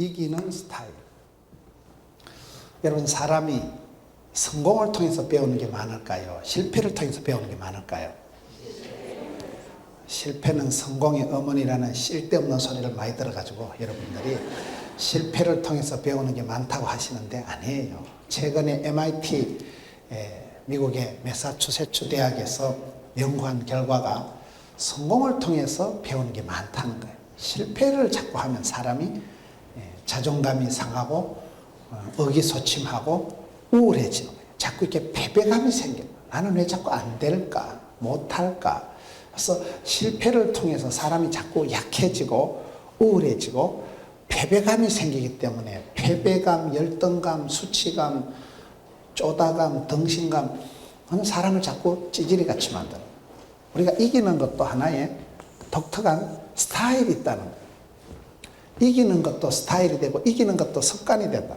이기는 스타일. 여러분, 사람이 성공을 통해서 배우는 게 많을까요? 실패를 통해서 배우는 게 많을까요? 실패는 성공의 어머니라는 쓸데없는 소리를 많이 들어가지고 여러분들이 실패를 통해서 배우는 게 많다고 하시는데 아니에요. 최근에 MIT 미국의 매사추세츠 대학에서 연구한 결과가 성공을 통해서 배우는 게 많다는 거예요. 실패를 자꾸 하면 사람이 자존감이 상하고 의기소침하고 우울해지는 거예요. 자꾸 이렇게 패배감이 생겨요. 나는 왜 자꾸 안 될까? 못할까? 그래서 실패를 통해서 사람이 자꾸 약해지고 우울해지고 패배감이 생기기 때문에 패배감, 열등감, 수치감, 쪼다감, 덩신감 하는 사람을 자꾸 찌질이같이 만드는 거예요. 우리가 이기는 것도 하나의 독특한 스타일이 있다는 거예요. 이기는 것도 스타일이 되고 이기는 것도 습관이 된다.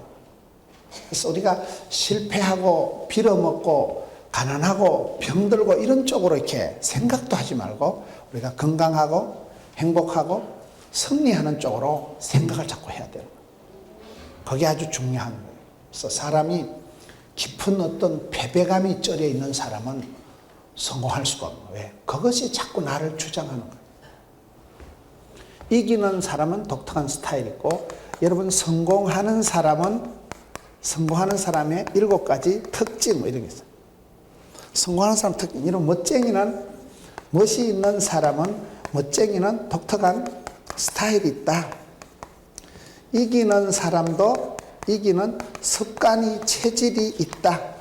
그래서 우리가 실패하고 빌어먹고 가난하고 병들고 이런 쪽으로 이렇게 생각도 하지 말고 우리가 건강하고 행복하고 승리하는 쪽으로 생각을 자꾸 해야 돼요. 그게 아주 중요한 거예요. 그래서 사람이 깊은 어떤 패배감이 쩔여 있는 사람은 성공할 수가 없는 거예요. 왜? 그것이 자꾸 나를 주장하는 거예요. 이기는 사람은 독특한 스타일이 있고, 여러분 성공하는 사람의 7가지 특징 뭐 이런 게 있어요. 성공하는 사람 특징, 이런 멋이 있는 사람은 멋쟁이는 독특한 스타일이 있다. 이기는 사람도 이기는 습관이 체질이 있다.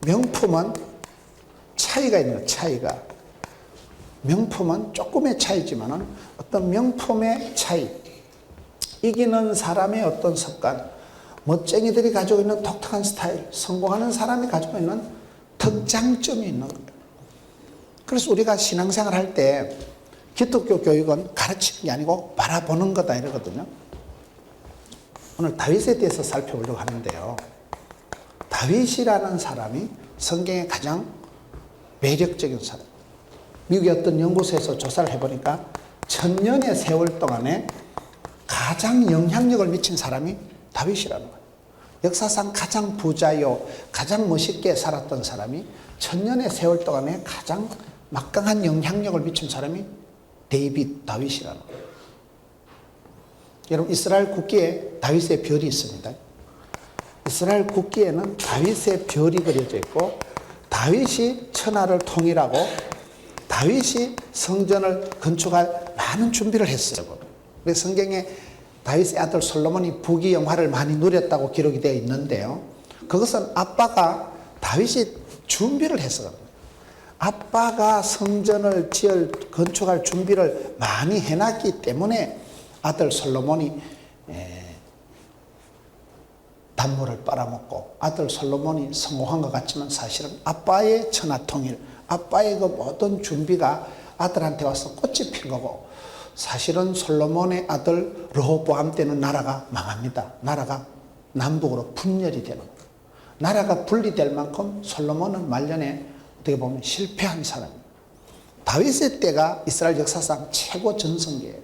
명품은 차이가 있는 거예요. 차이가. 명품은 조금의 차이지만은 어떤 명품의 차이, 이기는 사람의 어떤 습관, 멋쟁이들이 가지고 있는 독특한 스타일, 성공하는 사람이 가지고 있는 특장점이 있는 거예요. 그래서 우리가 신앙생활 할 때 기독교 교육은 가르치는 게 아니고 바라보는 거다 이러거든요. 오늘 다윗에 대해서 살펴보려고 하는데요. 다윗이라는 사람이 성경의 가장 매력적인 사람. 미국의 어떤 연구소에서 조사를 해보니까 1000년의 세월 동안에 가장 영향력을 미친 사람이 다윗이라는 거예요. 역사상 가장 부자요, 가장 멋있게 살았던 사람이 1000년의 세월 동안에 가장 막강한 영향력을 미친 사람이 다윗이라는 거예요. 여러분, 이스라엘 국기에 다윗의 별이 있습니다. 이스라엘 국기에는 다윗의 별이 그려져 있고, 다윗이 천하를 통일하고 다윗이 성전을 건축할 많은 준비를 했어요. 그래서 성경에 다윗의 아들 솔로몬이 부귀영화를 많이 누렸다고 기록이 되어 있는데요. 그것은 아빠가 다윗이 준비를 해서 아빠가 성전을 건축할 준비를 많이 해놨기 때문에 아들 솔로몬이 단물을 빨아먹고 아들 솔로몬이 성공한 것 같지만 사실은 아빠의 천하통일, 아빠의 그 모든 준비가 아들한테 와서 꽃이 핀 거고, 사실은 솔로몬의 아들 르호보암 때는 나라가 망합니다. 나라가 남북으로 분열이 되는 거예요. 나라가 분리될 만큼 솔로몬은 말년에 어떻게 보면 실패한 사람입니다. 다윗의 때가 이스라엘 역사상 최고 전성기예요.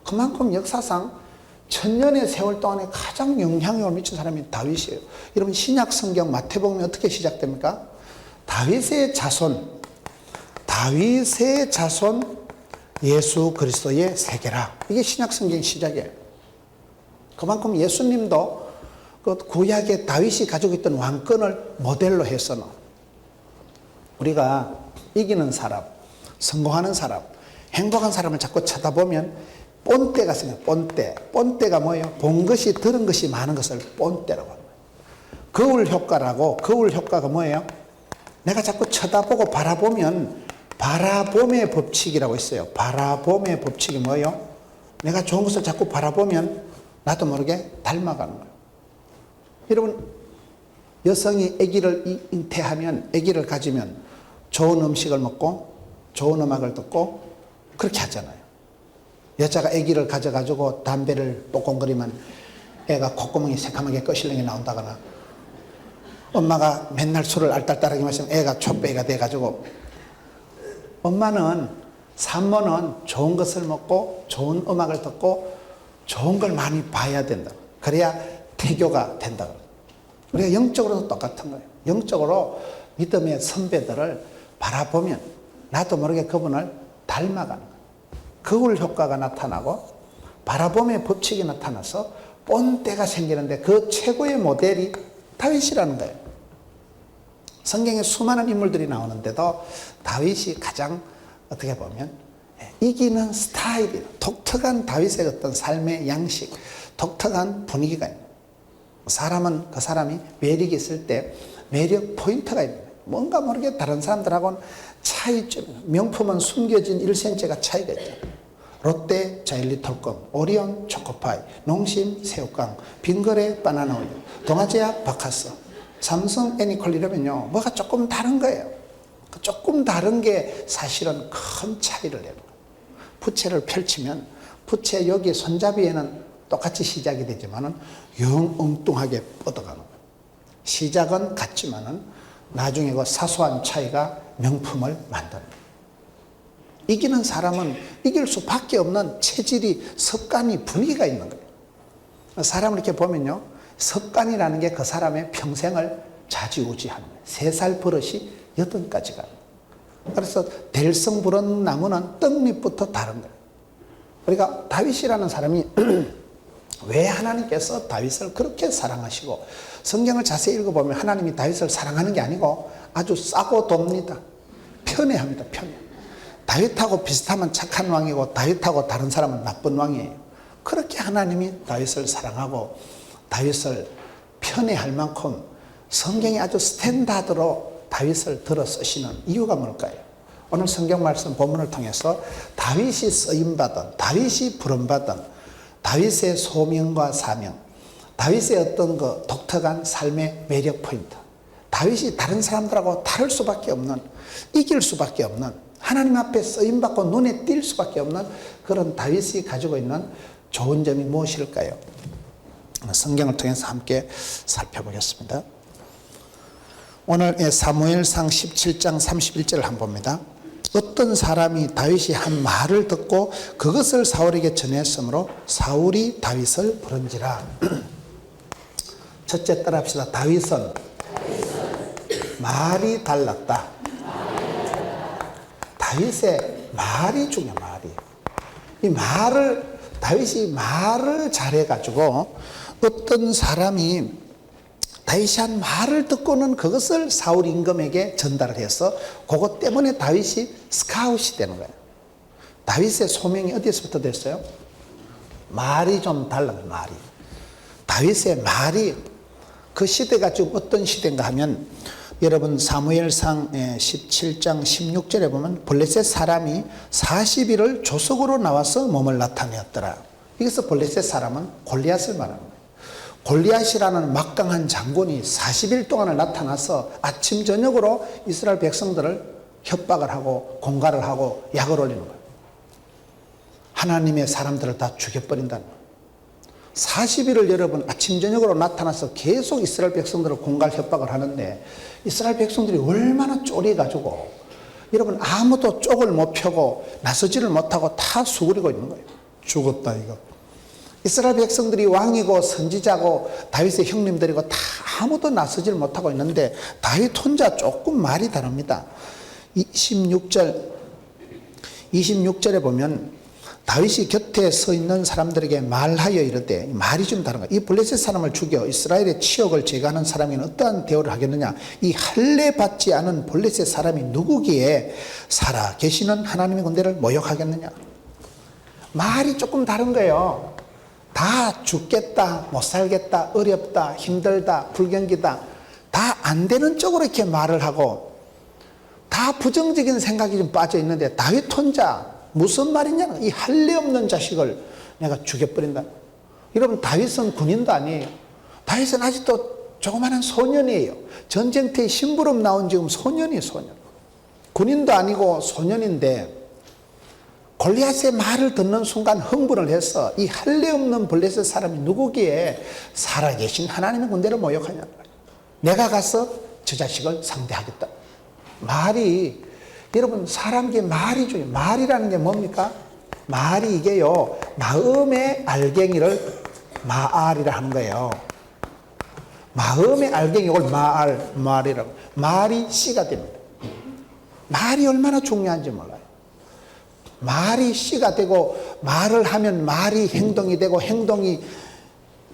그만큼 역사상 1000년의 세월 동안에 가장 영향력을 미친 사람이 다윗이에요. 여러분, 신약 성경 마태복음이 어떻게 시작됩니까? 다윗의 자손 예수 그리스도의 세계라. 이게 신약 성경 시작이에요. 그만큼 예수님도 그 구약의 다윗이 가지고 있던 왕권을 모델로 해서는 우리가 이기는 사람, 성공하는 사람, 행복한 사람을 자꾸 쳐다보면 본때가 생겨요. 본때가 뭐예요? 본 것이 들은 것이 많은 것을 본때라고 합니다. 거울 효과라고, 거울 효과가 뭐예요? 내가 자꾸 쳐다보고 바라보면 바라봄의 법칙이라고 있어요. 바라봄의 법칙이 뭐예요? 내가 좋은 것을 자꾸 바라보면 나도 모르게 닮아가는 거예요. 여러분, 여성이 아기를 잉태하면, 아기를 가지면 좋은 음식을 먹고 좋은 음악을 듣고 그렇게 하잖아요. 여자가 아기를 가져가지고 담배를 뽀꽁거리면 애가 콧구멍이 새카맣게 거실렁이 나온다거나, 엄마가 맨날 술을 알딸딸하게 마시면 애가 촛배가 돼가지고, 엄마는 산모는 좋은 것을 먹고 좋은 음악을 듣고 좋은 걸 많이 봐야 된다. 그래야 태교가 된다. 우리가 영적으로도 똑같은 거예요. 영적으로 믿음의 선배들을 바라보면 나도 모르게 그분을 닮아가는 거예요. 거울 효과가 나타나고 바라봄의 법칙이 나타나서 본때가 생기는데 그 최고의 모델이 다윗이라는 거예요. 성경에 수많은 인물들이 나오는데도 다윗이 가장 어떻게 보면 이기는 스타일이, 독특한 다윗의 어떤 삶의 양식, 독특한 분위기가 있는 거예요. 사람은 그 사람이 매력이 있을 때 매력 포인트가 있는 거예요. 뭔가 모르게 다른 사람들하고는 차이점, 명품은 숨겨진 1cm가 차이가 있잖아요. 롯데 자일리 톨껌, 오리온 초코파이, 농심 새우깡, 빙그레 바나나 우유, 동아제약 바카스, 삼성 애니콜 이러면요 뭐가 조금 다른 거예요. 그 조금 다른 게 사실은 큰 차이를 내는 거예요. 부채를 펼치면 부채 여기 손잡이에는 똑같이 시작이 되지만은 영 엉뚱하게 뻗어가는 거예요. 시작은 같지만은 나중에 그 사소한 차이가 명품을 만드는 거예요. 이기는 사람은 이길 수밖에 없는 체질이, 습관이, 분위기가 있는 거예요. 사람을 이렇게 보면요 습관이라는 게 그 사람의 평생을 좌지우지하는 거예요. 3살 버릇이 8가지가. 그래서 될성 부른 나무는 떡잎부터 다른 거예요. 그러니까 다윗이라는 사람이 왜 하나님께서 다윗을 그렇게 사랑하시고, 성경을 자세히 읽어보면 하나님이 다윗을 사랑하는 게 아니고 아주 싸고 돕니다. 편애합니다. 편애. 다윗하고 비슷하면 착한 왕이고 다윗하고 다른 사람은 나쁜 왕이에요. 그렇게 하나님이 다윗을 사랑하고 다윗을 편애할 만큼 성경이 아주 스탠다드로 다윗을 들어 쓰시는 이유가 뭘까요? 오늘 성경 말씀 본문을 통해서 다윗이 쓰임받은, 다윗이 부름받은 다윗의 소명과 사명, 다윗의 어떤 그 독특한 삶의 매력 포인트, 다윗이 다른 사람들하고 다를 수밖에 없는, 이길 수밖에 없는, 하나님 앞에 쓰임받고 눈에 띌 수밖에 없는 그런 다윗이 가지고 있는 좋은 점이 무엇일까요? 성경을 통해서 함께 살펴보겠습니다. 오늘 사무엘상 17장 31절을 한번 봅니다. 어떤 사람이 다윗이 한 말을 듣고 그것을 사울에게 전했으므로 사울이 다윗을 부른지라. 첫째 따라합시다. 다윗은 말이 달랐다. 다윗의 말이 중요해. 말이. 이 말을, 다윗이 말을 잘해가지고 어떤 사람이 다윗이 한 말을 듣고는 그것을 사울 임금에게 전달을 해서 그것 때문에 다윗이 스카웃이 되는 거예요. 다윗의 소명이 어디서부터 됐어요? 말이 좀 달라요. 말이. 다윗의 말이, 그 시대가 지금 어떤 시대인가 하면 여러분 사무엘상 17장 16절에 보면 블레셋 사람이 40일을 조석으로 나와서 몸을 나타내었더라. 여기서 블레셋 사람은 골리앗을 말하는 거예요. 골리앗이라는 막강한 장군이 40일 동안을 나타나서 아침 저녁으로 이스라엘 백성들을 협박을 하고 공갈을 하고 약을 올리는 거예요. 하나님의 사람들을 다 죽여버린다는 거예요. 40일을 여러분 아침 저녁으로 나타나서 계속 이스라엘 백성들을 공갈 협박을 하는데 이스라엘 백성들이 얼마나 쫄해가지고 여러분 아무도 쪽을 못 펴고 나서지를 못하고 다 수그리고 있는 거예요. 죽었다 이거. 이스라엘 백성들이 왕이고 선지자고 다윗의 형님들이고 다 아무도 나서지를 못하고 있는데 다윗 혼자 조금 말이 다릅니다. 26절에 보면 다윗이 곁에 서 있는 사람들에게 말하여 이르되, 말이 좀 다른 거야. 이 블레셋 사람을 죽여 이스라엘의 치욕을 제거하는 사람에게는 어떠한 대우를 하겠느냐. 이 할례 받지 않은 블레셋 사람이 누구기에 살아 계시는 하나님의 군대를 모욕하겠느냐. 말이 조금 다른 거예요. 다 죽겠다, 못 살겠다, 어렵다, 힘들다, 불경기다, 다 안 되는 쪽으로 이렇게 말을 하고 다 부정적인 생각이 좀 빠져 있는데 다윗 혼자 무슨 말이냐? 이 할례 없는 자식을 내가 죽여버린다. 여러분 다윗은 군인도 아니에요. 다윗은 아직도 조그마한 소년이에요. 전쟁터에 심부름 나온 지금 소년이에요. 소년. 군인도 아니고 소년인데 골리앗의 말을 듣는 순간 흥분을 해서 이 할례 없는 블레셋 사람이 누구기에 살아계신 하나님의 군대를 모욕하냐. 내가 가서 저 자식을 상대하겠다. 말이, 여러분 사람에게 말이 중요해요. 말이라는 게 뭡니까? 말이 이게요, 마음의 알갱이를 마알이라 하는 거예요. 마음의 알갱이, 이걸 말이라고. 말이 씨가 됩니다. 말이 얼마나 중요한지 몰라요. 말이 씨가 되고, 말을 하면 말이 행동이 되고, 행동이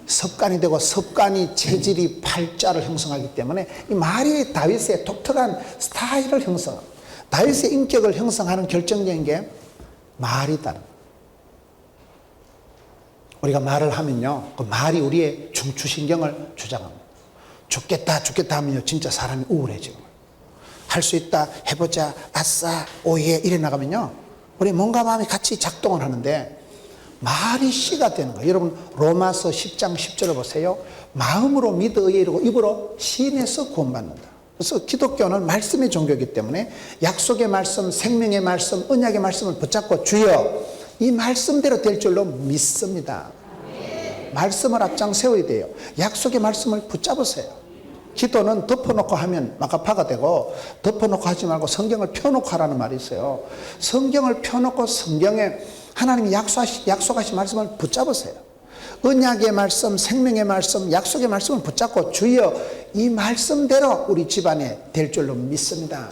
습관이 되고, 습관이 체질이 팔자를 형성하기 때문에 이 말이 다윗의 독특한 스타일을 형성합니다. 다윗의 인격을 형성하는 결정적인 게 말이다. 우리가 말을 하면요, 그 말이 우리의 중추신경을 조작합니다. 죽겠다 죽겠다 하면요 진짜 사람이 우울해지고, 할 수 있다, 해보자, 아싸, 오예 이래 나가면요 우리 몸과 마음이 같이 작동을 하는데 말이 씨가 되는 거예요. 여러분 로마서 10장 10절을 보세요. 마음으로 믿어 의에 이르고 입으로 시인해서 구원받는다. 그래서 기독교는 말씀의 종교이기 때문에 약속의 말씀, 생명의 말씀, 언약의 말씀을 붙잡고 주여 이 말씀대로 될 줄로 믿습니다. 말씀을 앞장 세워야 돼요. 약속의 말씀을 붙잡으세요. 기도는 덮어놓고 하면 마가파가 되고, 덮어놓고 하지 말고 성경을 펴놓고 하라는 말이 있어요. 성경을 펴놓고 성경에 하나님이 약속하신 말씀을 붙잡으세요. 언약의 말씀, 생명의 말씀, 약속의 말씀을 붙잡고 주여 이 말씀대로 우리 집안에 될 줄로 믿습니다.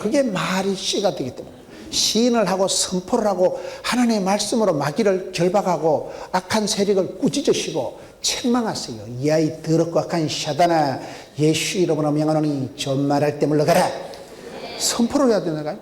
그게 말이 씨가 되기 때문에 시인을 하고 선포를 하고 하나님의 말씀으로 마귀를 결박하고 악한 세력을 꾸짖으시고 책망하세요. 이 아이 더럽고 악한 사단아, 예수 이름으로 명하노니 존말할 때 물러가라. 선포를 해야 되는 거예요.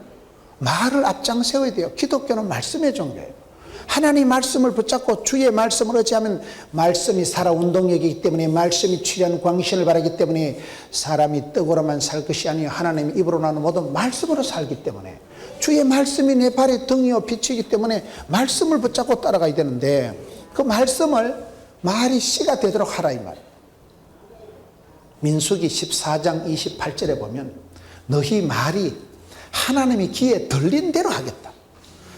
말을 앞장 세워야 돼요. 기독교는 말씀의 종교예요. 하나님 말씀을 붙잡고 주의 말씀을 의지하면 말씀이 살아 운동력이기 때문에, 말씀이 출현 광신을 바라기 때문에 사람이 떡으로만 살 것이 아니요 하나님의 입으로 나오는 모든 말씀으로 살기 때문에, 주의 말씀이 내 발의 등이요 빛이기 때문에 말씀을 붙잡고 따라가야 되는데, 그 말씀을 말이 씨가 되도록 하라 이 말이에요. 민수기 14장 28절에 보면 너희 말이 하나님의 귀에 들린 대로 하겠다.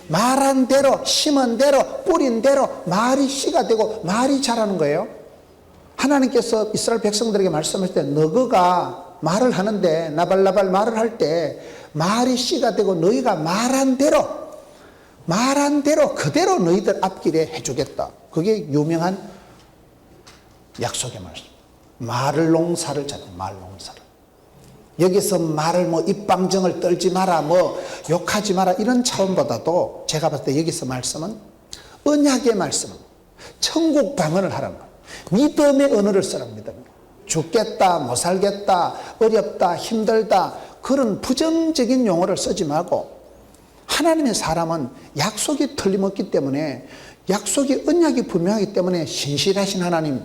말한 대로, 심은 대로, 뿌린 대로 말이 씨가 되고 말이 자라는 거예요. 하나님께서 이스라엘 백성들에게 말씀하실 때 너희가 말을 하는데, 나발나발 말을 할 때 말이 씨가 되고 너희가 말한 대로 그대로 너희들 앞길에 해주겠다. 그게 유명한 약속의 말씀. 말을 농사를 잘해. 말 농사를. 여기서 말을 뭐 입방정을 떨지 마라, 뭐 욕하지 마라 이런 차원보다도 제가 봤을 때 여기서 말씀은 언약의 말씀은 천국 방언을 하라는 거예요. 믿음의 언어를 쓰라는 믿음. 죽겠다, 못 살겠다, 어렵다, 힘들다 그런 부정적인 용어를 쓰지 말고, 하나님의 사람은 약속이 틀림없기 때문에, 약속이 언약이 분명하기 때문에 신실하신 하나님,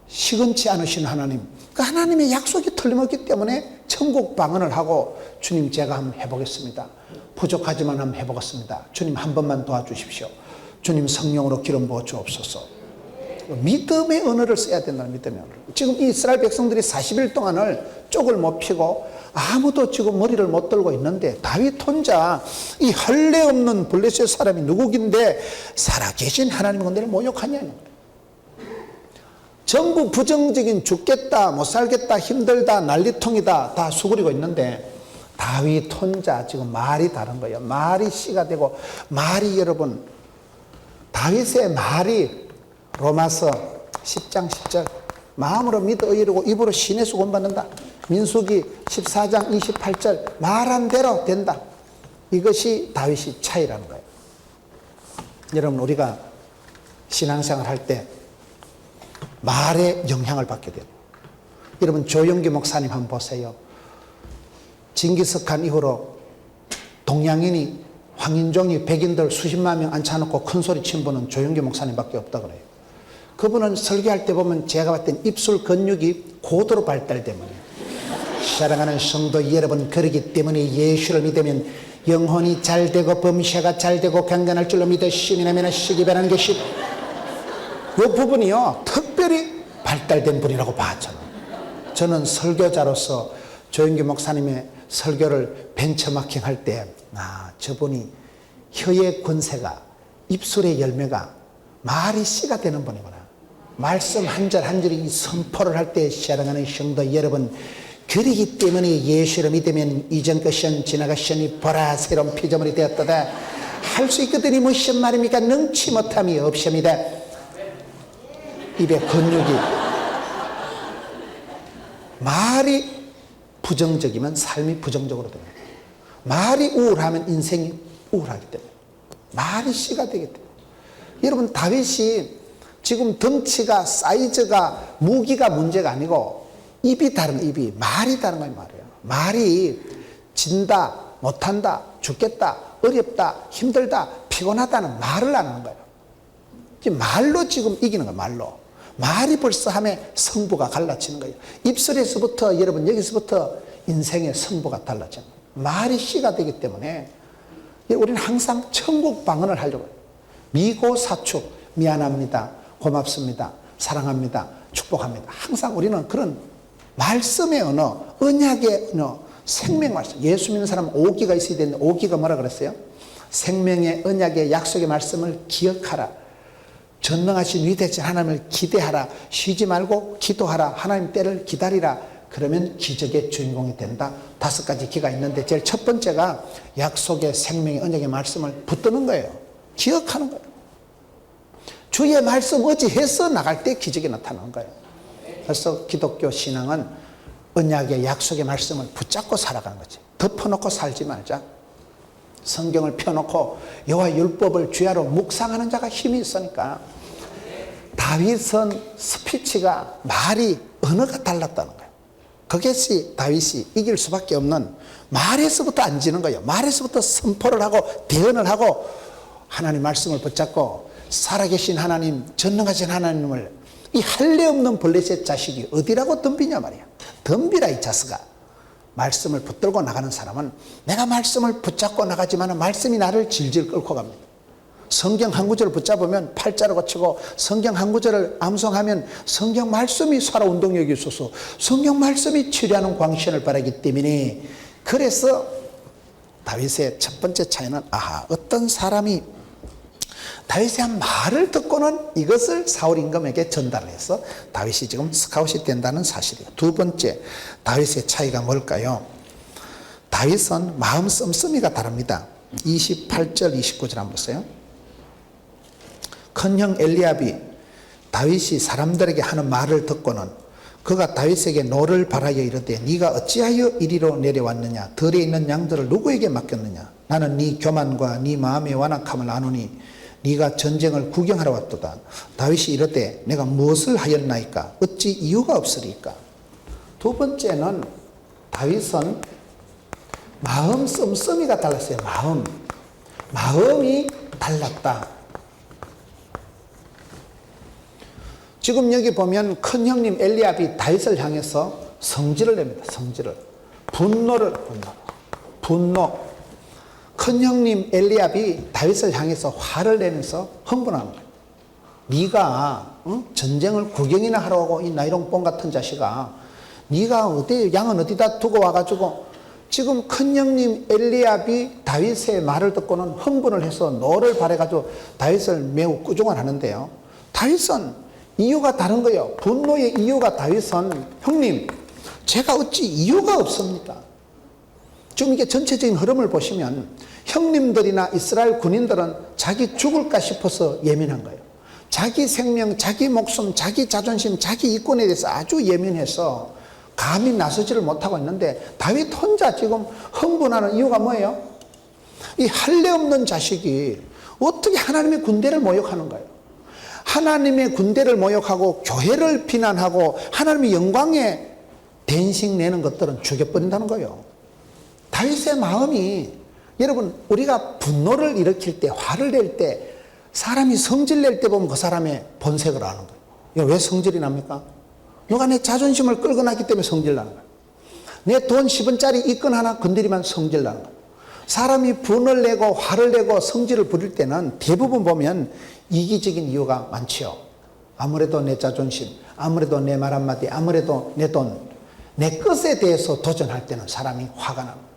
시건치 않으신 하나님, 그 하나님의 약속이 틀림없기 때문에 천국 방언을 하고 주님 제가 한번 해보겠습니다. 부족하지만 한번 해보겠습니다. 주님 한 번만 도와주십시오. 주님 성령으로 기름 부어 주옵소서. 믿음의 언어를 써야 된다는 믿음의 언어를. 지금 이스라엘 백성들이 40일 동안을 쪽을 못 피고 아무도 지금 머리를 못 들고 있는데 다윗 혼자 이 할례 없는 블레셋 사람이 누구긴데 살아계신 하나님 건드를 모욕하냐는 거예요. 전부 부정적인 죽겠다, 못 살겠다, 힘들다, 난리통이다 다 수그리고 있는데 다윗 혼자 지금 말이 다른 거예요. 말이 씨가 되고, 말이 여러분, 다윗의 말이 로마서 10장 10절 마음으로 믿어 의르고 입으로 신에서 구원받는다. 민수기 14장 28절 말한 대로 된다. 이것이 다윗의 차이라는 거예요. 여러분 우리가 신앙생활 할 때 말에 영향을 받게 돼요. 여러분 조영기 목사님 한번 보세요. 징기스칸 이후로 동양인이, 황인종이 백인들 수십만 명 앉혀놓고 큰 소리 친 분은 조영기 목사님밖에 없다 그래요. 그분은 설교할 때 보면 제가 봤을 땐 입술 근육이 고도로 발달되면, 사랑하는 성도 여러분, 그러기 때문에 예수를 믿으면 영혼이 잘되고 범죄가 잘되고 강건할 줄로 믿으시면 하면 시기 바라는 것이, 이 부분이요 특별히 발달된 분이라고 봤잖아요. 저는 설교자로서 조영기 목사님의 설교를 벤처마킹 할 때, 저분이 혀의 권세가, 입술의 열매가 말이 씨가 되는 분이구나. 말씀 한 절 한 절이 선포를 할 때, 사랑하는 성도 여러분, 그러기 때문에 예수를 믿으면 이전 것은 지나가시니 보라 새로운 피조물이 되었도다 할 수 있거든이 무슨 말입니까? 능치 못함이 없습니다. 입에 근육이 말이 부정적이면 삶이 부정적으로 됩니다. 말이 우울하면 인생이 우울하기 때문에 말이 씨가 되기 때문에 여러분 다윗이 지금 덩치가 사이즈가 무기가 문제가 아니고 입이 다른 입이 말이 다른 거예요. 말이에요. 말이 진다 못한다 죽겠다 어렵다 힘들다 피곤하다는 말을 안 하는 거예요. 지금 말로 지금 이기는 거예요. 말로 말이 벌써 함에 성부가 갈라지는 거예요. 입술에서부터 여러분 여기서부터 인생의 성부가 달라지는 거예요. 말이 씨가 되기 때문에 우리는 항상 천국 방언을 하려고 해요. 미고사축 미안합니다 고맙습니다 사랑합니다 축복합니다. 항상 우리는 그런 말씀의 언어 언약의 언어 생명 말씀 예수 믿는 사람은 오기가 있어야 되는데 오기가 뭐라 그랬어요? 생명의 언약의 약속의 말씀을 기억하라 전능하신 위대하신 하나님을 기대하라 쉬지 말고 기도하라 하나님 때를 기다리라 그러면 기적의 주인공이 된다. 5가지 기가 있는데 제일 첫 번째가 약속의 생명의 언약의 말씀을 붙드는 거예요. 기억하는 거예요. 주의 말씀 의지해서 나갈 때 기적이 나타나는 거예요. 그래서 기독교 신앙은 언약의 약속의 말씀을 붙잡고 살아가는 거지. 덮어놓고 살지 말자. 성경을 펴놓고 여호와 율법을 주야로 묵상하는 자가 힘이 있으니까 다윗은 스피치가 말이 언어가 달랐다는 거예요. 그것이 다윗이 이길 수밖에 없는 말에서부터 안 지는 거예요. 말에서부터 선포를 하고 대언을 하고 하나님 말씀을 붙잡고 살아계신 하나님 전능하신 하나님을 이 할례 없는 블레셋 자식이 어디라고 덤비냐 말이야. 덤비라 이 자식아. 말씀을 붙들고 나가는 사람은 내가 말씀을 붙잡고 나가지만 말씀이 나를 질질 끌고 갑니다. 성경 한 구절을 붙잡으면 팔자로 고치고 성경 한 구절을 암송하면 성경 말씀이 살아 운동력이 있어서 성경 말씀이 치료하는 광신을 바라기 때문에 그래서 다윗의 첫 번째 차이는 어떤 사람이 다윗의 한 말을 듣고는 이것을 사울 임금에게 전달을 해서 다윗이 지금 스카웃이 된다는 사실이에요. 두 번째 다윗의 차이가 뭘까요? 다윗은 마음 씀씀이가 다릅니다. 28절 29절 한번 보세요. 큰형 엘리압이 다윗이 사람들에게 하는 말을 듣고는 그가 다윗에게 노를 바라여 이르되 네가 어찌하여 이리로 내려왔느냐 들에 있는 양들을 누구에게 맡겼느냐 나는 네 교만과 네 마음의 완악함을 아노니 네가 전쟁을 구경하러 왔도다. 다윗이 이르되 내가 무엇을 하였나이까 어찌 이유가 없으리까. 두 번째는 다윗은 마음 씀씀이가 달랐어요. 마음이 달랐다. 지금 여기 보면 큰 형님 엘리압이 다윗을 향해서 성질을 냅니다. 분노. 큰 형님 엘리압이 다윗을 향해서 화를 내면서 흥분하는 거예요. 네가 전쟁을 구경이나 하러 가고 이 나이롱뽕 같은 자식아 네가 어디 양은 어디다 두고 와가지고 지금 큰 형님 엘리압이 다윗의 말을 듣고는 흥분을 해서 노를 발해가지고 다윗을 매우 꾸중을 하는데요. 다윗은 이유가 다른 거예요. 분노의 이유가 다윗은 형님 제가 어찌 이유가 없습니까? 지금 이게 전체적인 흐름을 보시면 형님들이나 이스라엘 군인들은 자기 죽을까 싶어서 예민한 거예요. 자기 생명, 자기 목숨, 자기 자존심, 자기 이권에 대해서 아주 예민해서 감히 나서지를 못하고 있는데 다윗 혼자 지금 흥분하는 이유가 뭐예요? 이 할례 없는 자식이 어떻게 하나님의 군대를 모욕하는 거예요? 하나님의 군대를 모욕하고 교회를 비난하고 하나님의 영광에 대인식 내는 것들은 죽여버린다는 거예요. 다윗의 마음이 여러분 우리가 분노를 일으킬 때 화를 낼 때 사람이 성질 낼 때 보면 그 사람의 본색을 아는 거예요. 왜 성질이 납니까? 누가 내 자존심을 끌고 나기 때문에 성질 나는 거예요. 내 돈 10원짜리 입건 하나 건드리면 성질 나는 거예요. 사람이 분을 내고 화를 내고 성질을 부릴 때는 대부분 보면 이기적인 이유가 많지요. 아무래도 내 자존심, 아무래도 내 말 한마디, 아무래도 내 돈, 내 것에 대해서 도전할 때는 사람이 화가 납니다.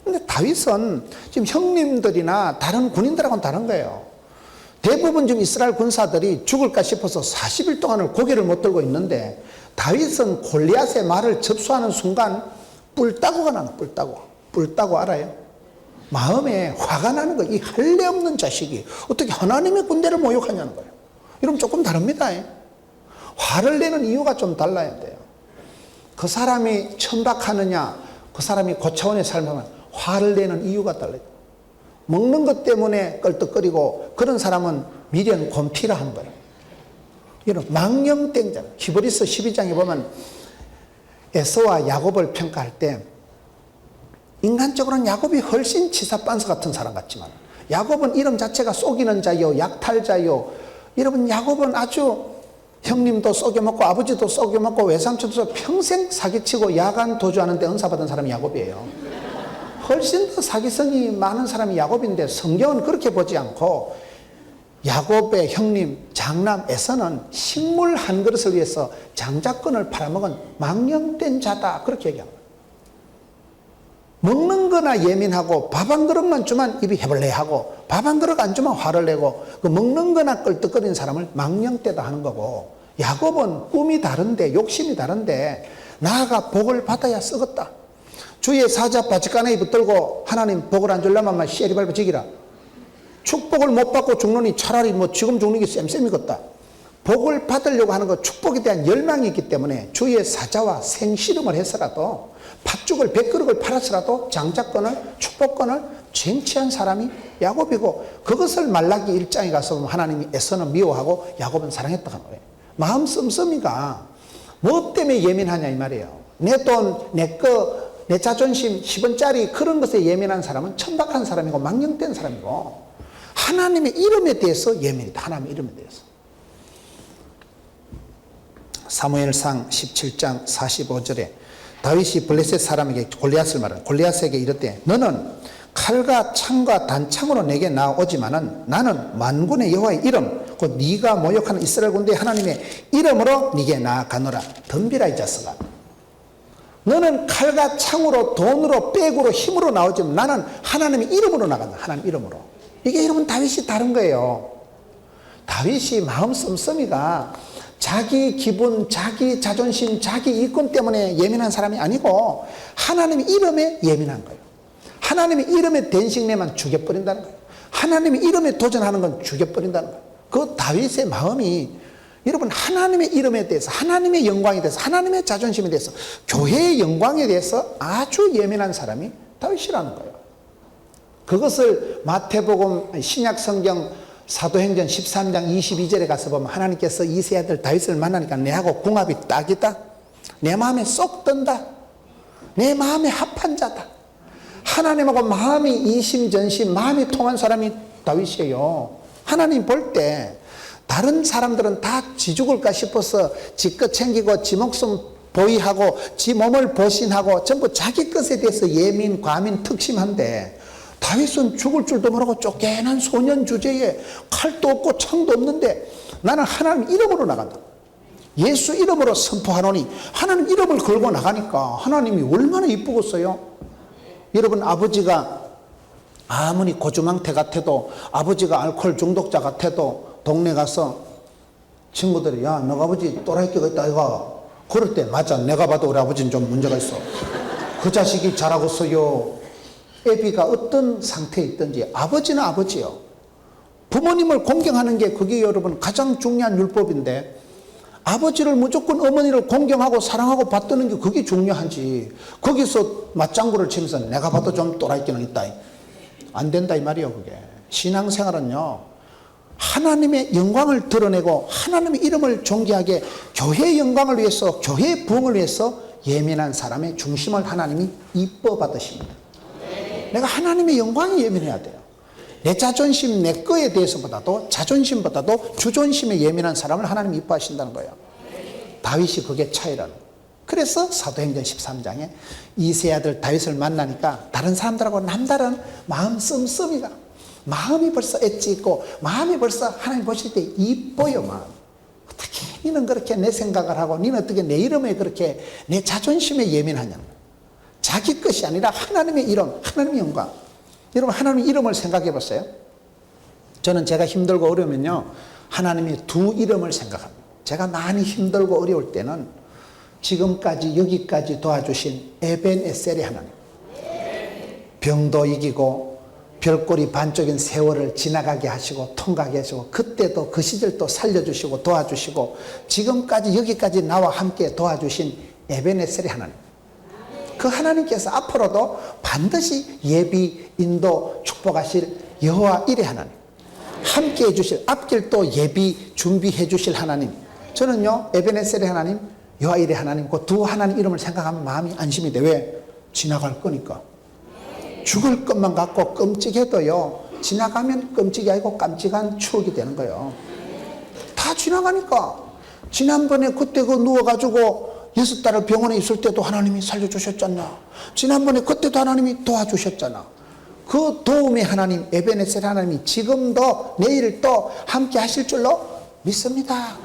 근데 다윗은 지금 형님들이나 다른 군인들하고는 다른 거예요. 대부분 지금 이스라엘 군사들이 죽을까 싶어서 40일 동안을 고개를 못 들고 있는데 다윗은 골리앗의 말을 접수하는 순간 뿔따구가 나는 뿔따구 알아요? 마음에 화가 나는 거예요. 이 할례 없는 자식이 어떻게 하나님의 군대를 모욕하냐는 거예요. 여러분 조금 다릅니다. 화를 내는 이유가 좀 달라야 돼요. 그 사람이 천박하느냐, 그 사람이 고차원의 삶을 하면 화를 내는 이유가 달라요. 먹는 것 때문에 껄떡거리고 그런 사람은 미련 곤피라 한 거예요. 이런 망령땡자. 히브리서 12장에 보면 에서와 야곱을 평가할 때 인간적으로는 야곱이 훨씬 치사빤스 같은 사람 같지만 야곱은 이름 자체가 속이는 자요, 약탈자요. 여러분 야곱은 아주 형님도 속여먹고 아버지도 속여먹고 외삼촌도 평생 사기치고 야간 도주하는데 은사받은 사람이 야곱이에요. 훨씬 더 사기성이 많은 사람이 야곱인데 성경은 그렇게 보지 않고 야곱의 형님 장남 에서는 식물 한 그릇을 위해서 장자권을 팔아먹은 망령된 자다 그렇게 얘기합니다. 먹는 거나 예민하고 밥 한 그릇만 주면 입이 해벌레하고 밥 한 그릇 안 주면 화를 내고 그 먹는 거나 껄떡거리는 사람을 망령되다 하는 거고 야곱은 꿈이 다른데 욕심이 다른데 나아가 복을 받아야 썩었다. 주의 사자 바짓간에 붙들고 하나님 복을 안 주려면 씨알이 밟아 지기라. 축복을 못 받고 죽느니 차라리 뭐 지금 죽는 게 쌤쌤이겠다. 복을 받으려고 하는 거 축복에 대한 열망이 있기 때문에 주의 사자와 생씨름을 해서라도 팥죽을 100그릇을 팔아서라도 장자권을 축복권을 쟁취한 사람이 야곱이고 그것을 말라기 1장에 가서 보면 하나님이 에서는 미워하고 야곱은 사랑했다 하는 거예요. 마음 씀씀이가 뭐 때문에 예민하냐 이 말이에요. 내 돈, 내 거, 내 자존심 10원짜리 그런 것에 예민한 사람은 천박한 사람이고 망령된 사람이고 하나님의 이름에 대해서 예민이다. 하나님의 이름에 대해서. 사무엘상 17장 45절에 다윗이 블레셋 사람에게 골리앗을 말하는 골리앗에게 이르되 너는 칼과 창과 단창으로 내게 나오지만은 나는 만군의 여호와의 이름 곧 네가 모욕하는 이스라엘 군대의 하나님의 이름으로 네게 나아가노라. 덤비라 이 자식아. 너는 칼과 창으로 돈으로 백으로 힘으로 나오지만 나는 하나님의 이름으로 나간다. 하나님 이름으로. 이게 여러분 다윗이 다른 거예요. 다윗이 마음 씀씀이가 자기 기분, 자기 자존심, 자기 이권 때문에 예민한 사람이 아니고 하나님의 이름에 예민한 거예요. 하나님의 이름에 된식내만 죽여버린다는 거예요. 하나님의 이름에 도전하는 건 죽여버린다는 거예요. 그 다윗의 마음이 여러분 하나님의 이름에 대해서 하나님의 영광에 대해서 하나님의 자존심에 대해서 교회의 영광에 대해서 아주 예민한 사람이 다윗이라는 거예요. 그것을 마태복음 신약성경 사도행전 13장 22절에 가서 보면 하나님께서 이세 아들 다윗을 만나니까 내하고 궁합이 딱이다. 내 마음에 쏙 든다. 내 마음에 합한 자다. 하나님하고 마음이 이심전심 마음이 통한 사람이 다윗이에요. 하나님 볼 때 다른 사람들은 다 지 죽을까 싶어서 지 것 챙기고 지 목숨 보위하고 지 몸을 보신하고 전부 자기 것에 대해서 예민, 과민, 특심한데 다윗은 죽을 줄도 모르고 쫓겨난 소년 주제에 칼도 없고 창도 없는데 나는 하나님 이름으로 나간다. 예수 이름으로 선포하노니 하나님 이름을 걸고 나가니까 하나님이 얼마나 이쁘겠어요. 여러분 아버지가 아무리 고주망태 같아도 아버지가 알코올 중독자 같아도 동네 가서 친구들이 야 너가 아버지 또라이끼가 있다 이거 그럴 때 맞아 내가 봐도 우리 아버지는 좀 문제가 있어. 그 자식이 잘하고 있어요. 애비가 어떤 상태에 있든지 아버지는 아버지요. 부모님을 공경하는 게 그게 여러분 가장 중요한 율법인데 아버지를 무조건 어머니를 공경하고 사랑하고 받드는 게 그게 중요하지. 거기서 맞장구를 치면서 내가 봐도 좀 또라이끼는 있다. 안 된다 이 말이에요. 그게 신앙생활은요 하나님의 영광을 드러내고 하나님의 이름을 존귀하게 교회의 영광을 위해서 교회의 부흥을 위해서 예민한 사람의 중심을 하나님이 이뻐 받으십니다. 내가 하나님의 영광에 예민해야 돼요. 내 자존심 내 거에 대해서보다도 자존심보다도 주존심에 예민한 사람을 하나님이 이뻐하신다는 거예요. 다윗이 그게 차이라는 거예요. 그래서 사도행전 13장에 이세 아들 다윗을 만나니까 다른 사람들하고 남다른 마음 씀씀이가 마음이 벌써 엣지 있고 마음이 벌써 하나님 보실 때 이뻐요. 마음. 어떻게 너는 그렇게 내 생각을 하고 너는 어떻게 내 이름에 그렇게 내 자존심에 예민하냐. 자기 것이 아니라 하나님의 이름, 하나님의 영광. 여러분 하나님의 이름을 생각해 보세요. 저는 제가 힘들고 어려우면요 하나님의 두 이름을 생각합니다. 제가 많이 힘들고 어려울 때는 지금까지 여기까지 도와주신 에벤에셀의 하나님, 병도 이기고 별꼬리 반쪽인 세월을 지나가게 하시고 통과하게 하시고 그때도 그 시절도 살려주시고 도와주시고 지금까지 여기까지 나와 함께 도와주신 에벤에셀의 하나님, 그 하나님께서 앞으로도 반드시 예비, 인도, 축복하실 여호와 일의 하나님, 함께 해주실 앞길도 예비, 준비해 주실 하나님. 저는요 에벤에셀의 하나님, 여호와 일의 하나님, 그 두 하나님 이름을 생각하면 마음이 안심이 돼. 왜? 지나갈 거니까. 죽을 것만 갖고 끔찍해도요 지나가면 끔찍이 아니고 깜찍한 추억이 되는 거예요. 다 지나가니까. 지난번에 그때 그 누워가지고 6달을 병원에 있을 때도 하나님이 살려주셨잖아. 지난번에 그때도 하나님이 도와주셨잖아. 그 도움의 하나님, 에베네셀 하나님이 지금도 내일도 함께 하실 줄로 믿습니다.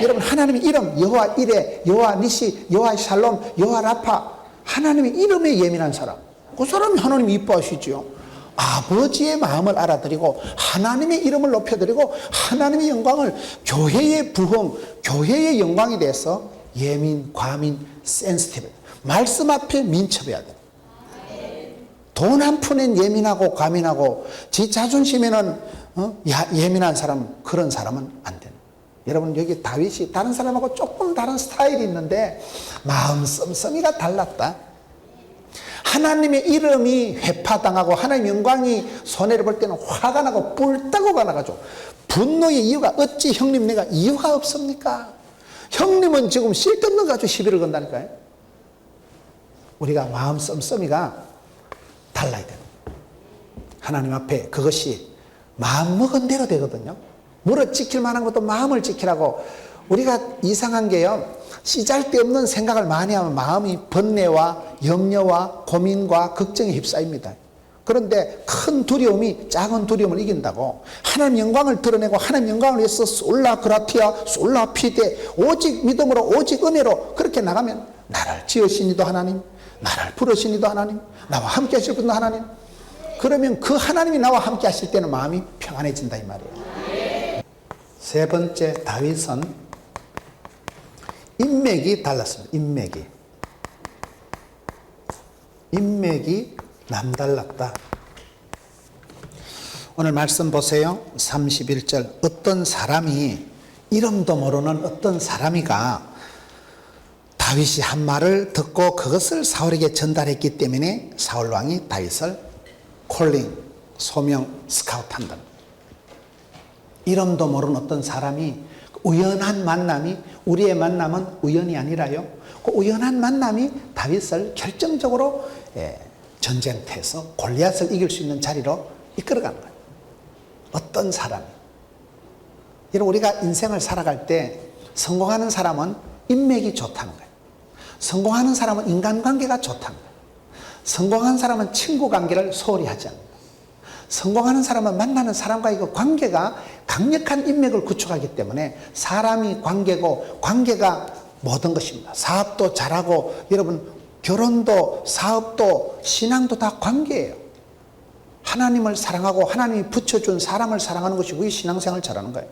여러분, 하나님의 이름, 여호와 이레, 여호와 니시, 여호와 샬롬, 여호와 라파, 하나님의 이름에 예민한 사람, 그 사람이 하나님이 이뻐하시지요. 아버지의 마음을 알아드리고 하나님의 이름을 높여드리고 하나님의 영광을, 교회의 부흥, 교회의 영광에 대해서 예민, 과민, 센시티브, 말씀 앞에 민첩해야 돼. 돈 한 푼엔 예민하고 과민하고 지 자존심에는 예민한 사람, 그런 사람은 안 되는. 여러분, 여기 다윗이 다른 사람하고 조금 다른 스타일이 있는데 마음 씀씀이가 달랐다. 하나님의 이름이 회파당하고 하나님의 영광이 손해를 볼 때는 화가 나고 뿔따구가 나가지고 분노의 이유가, 어찌 형님 내가 이유가 없습니까? 형님은 지금 쓸데없는 거 가지고 시비를 건다니까요. 우리가 마음 씀씀이가 달라야 돼요. 하나님 앞에 그것이 마음 먹은 대로 되거든요. 물어 지킬 만한 것도 마음을 지키라고. 우리가 이상한 게요, 씨잘데없는 생각을 많이 하면 마음이 번뇌와 염려와 고민과 걱정에 휩싸입니다. 그런데 큰 두려움이 작은 두려움을 이긴다고. 하나님 영광을 드러내고 하나님 영광을 위해서 솔라 그라티아 솔라 피데, 오직 믿음으로 오직 은혜로 그렇게 나가면 나를 지으신 이도 하나님, 나를 부르신 이도 하나님, 나와 함께 하실 분도 하나님, 그러면 그 하나님이 나와 함께 하실 때는 마음이 평안해진다 이 말이에요. 세 번째, 다윗은 인맥이 달랐습니다. 인맥이 남달랐다. 오늘 말씀 보세요. 31절. 어떤 사람이, 이름도 모르는 어떤 사람이가 다윗이 한 말을 듣고 그것을 사울에게 전달했기 때문에 사울 왕이 다윗을 콜링, 소명, 스카우트한다. 이름도 모르는 어떤 사람이, 우연한 만남이, 우리의 만남은 우연이 아니라요, 그 우연한 만남이 다윗을 결정적으로 전쟁터에서 골리앗을 이길 수 있는 자리로 이끌어가는 거예요. 어떤 사람이. 여러분, 우리가 인생을 살아갈 때 성공하는 사람은 인맥이 좋다는 거예요. 성공하는 사람은 인간관계가 좋다는 거예요. 성공한 사람은 친구관계를 소홀히 하지 않는다. 성공하는 사람은 만나는 사람과의 그 관계가 강력한 인맥을 구축하기 때문에 사람이 관계고, 관계가 모든 것입니다. 사업도 잘하고, 여러분, 결혼도 사업도 신앙도 다 관계예요. 하나님을 사랑하고 하나님이 붙여준 사람을 사랑하는 것이 우리 신앙생활을 잘하는 거예요.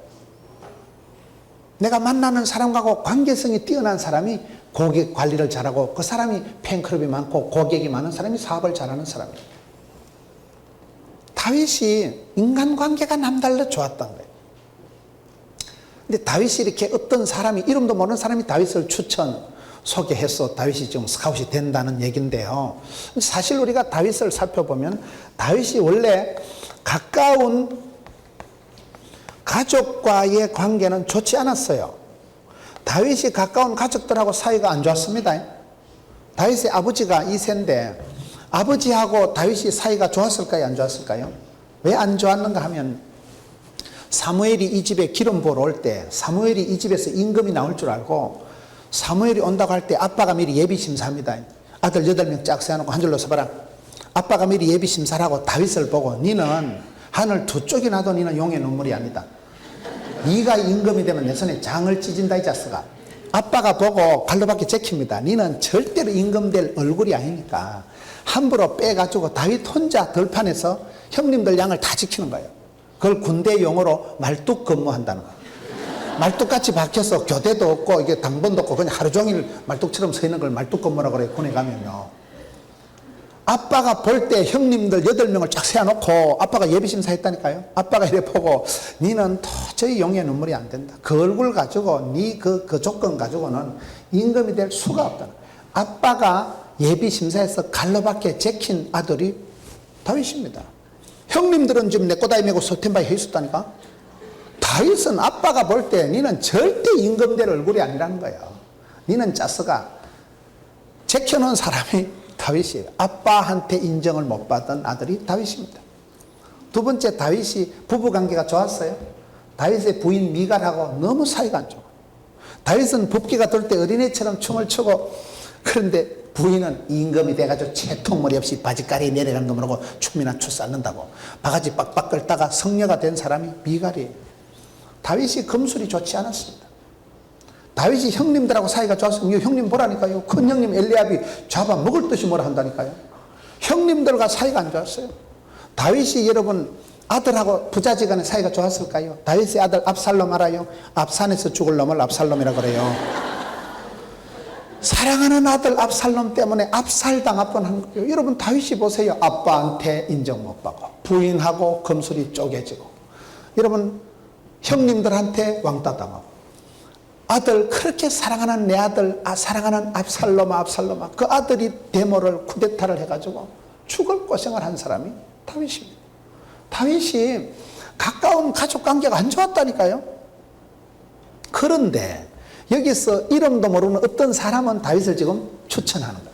내가 만나는 사람하고 관계성이 뛰어난 사람이 고객 관리를 잘하고, 그 사람이 팬클럽이 많고 고객이 많은 사람이 사업을 잘하는 사람이에요. 다윗이 인간관계가 남달라 좋았던 거예요. 근데 다윗이 이렇게 어떤 사람이, 이름도 모르는 사람이 다윗을 소개해서 다윗이 지금 스카웃이 된다는 얘기인데요. 사실 우리가 다윗을 살펴보면 다윗이 원래 가까운 가족과의 관계는 좋지 않았어요. 다윗이 가까운 가족들하고 사이가 안 좋았습니다. 다윗의 아버지가 이새인데 아버지하고 다윗이 사이가 좋았을까요? 안 좋았을까요? 왜 안 좋았는가 하면, 사무엘이 이 집에 기름 부으러 올 때 사무엘이 이 집에서 임금이 나올 줄 알고 사무엘이 온다고 할 때 아빠가 미리 예비 심사합니다. 아들 8명 짝 세워놓고 한 줄로 서봐라. 아빠가 미리 예비 심사를 하고 다윗을 보고, 니는 하늘 두 쪽이 나도 니는 용의 눈물이 아니다. 네가 임금이 되면 내 손에 장을 찢은다 이 자식아. 아빠가 보고 갈로밖에 제킵니다. 니는 절대로 임금 될 얼굴이 아니니까 함부로 빼가지고 다윗 혼자 들판에서 형님들 양을 다 지키는 거예요. 그걸 군대 용어로 말뚝 근무한다는 거예요. 말뚝같이 박혀서 교대도 없고 이게 당번도 없고 그냥 하루 종일 말뚝처럼 서 있는 걸 말뚝건모라 그래. 군에 가면요. 아빠가 볼 때 형님들 8명을 쫙 세워놓고 아빠가 예비심사 했다니까요. 아빠가 이래 보고 니는 도저히 용의 눈물이 안 된다. 그 얼굴 가지고 그 조건 가지고는 임금이 될 수가 없다. 아빠가 예비심사에서 갈로밖에 제킨 아들이 다윗입니다. 형님들은 지금 내 꼬다리 메고 소텐바에 해 있었다니까. 다윗은 아빠가 볼 때 니는 절대 임금 될 얼굴이 아니라는 거예요. 니는 짜스가 제켜놓은 사람이 다윗이에요. 아빠한테 인정을 못 받은 아들이 다윗입니다. 두 번째, 다윗이 부부관계가 좋았어요. 다윗의 부인 미갈하고 너무 사이가 안 좋아요. 다윗은 붓기가 돌 때 어린애처럼 춤을 추고, 그런데 부인은 임금이 돼가지고 채통머리 없이 바지가리 내려간 거 모르고 춤이나 추 쌓는다고 바가지 빡빡 긁다가 성녀가 된 사람이 미갈이에요. 다윗이 금술이 좋지 않았습니다. 다윗이 형님들하고 사이가 좋았으면 형님 보라니까요. 큰 형님 엘리압이 잡아 먹을 듯이 뭐라 한다니까요. 형님들과 사이가 안 좋았어요. 다윗이 여러분 아들하고 부자지간에 사이가 좋았을까요? 다윗의 아들 압살롬 알아요? 압산에서 죽을 놈을 압살롬이라 그래요. 사랑하는 아들 압살롬 때문에 압살당할 뻔한 거예요. 여러분 다윗이 보세요. 아빠한테 인정 못 받고 부인하고 금술이 쪼개지고, 여러분 형님들한테 왕따 당하고, 아들 그렇게 사랑하는 내 아들 사랑하는 압살롬아 그 아들이 데모를 쿠데타를 해가지고 죽을 고생을 한 사람이 다윗입니다. 다윗이 가까운 가족관계가 안 좋았다니까요. 그런데 여기서 이름도 모르는 어떤 사람은 다윗을 지금 추천하는 거예요.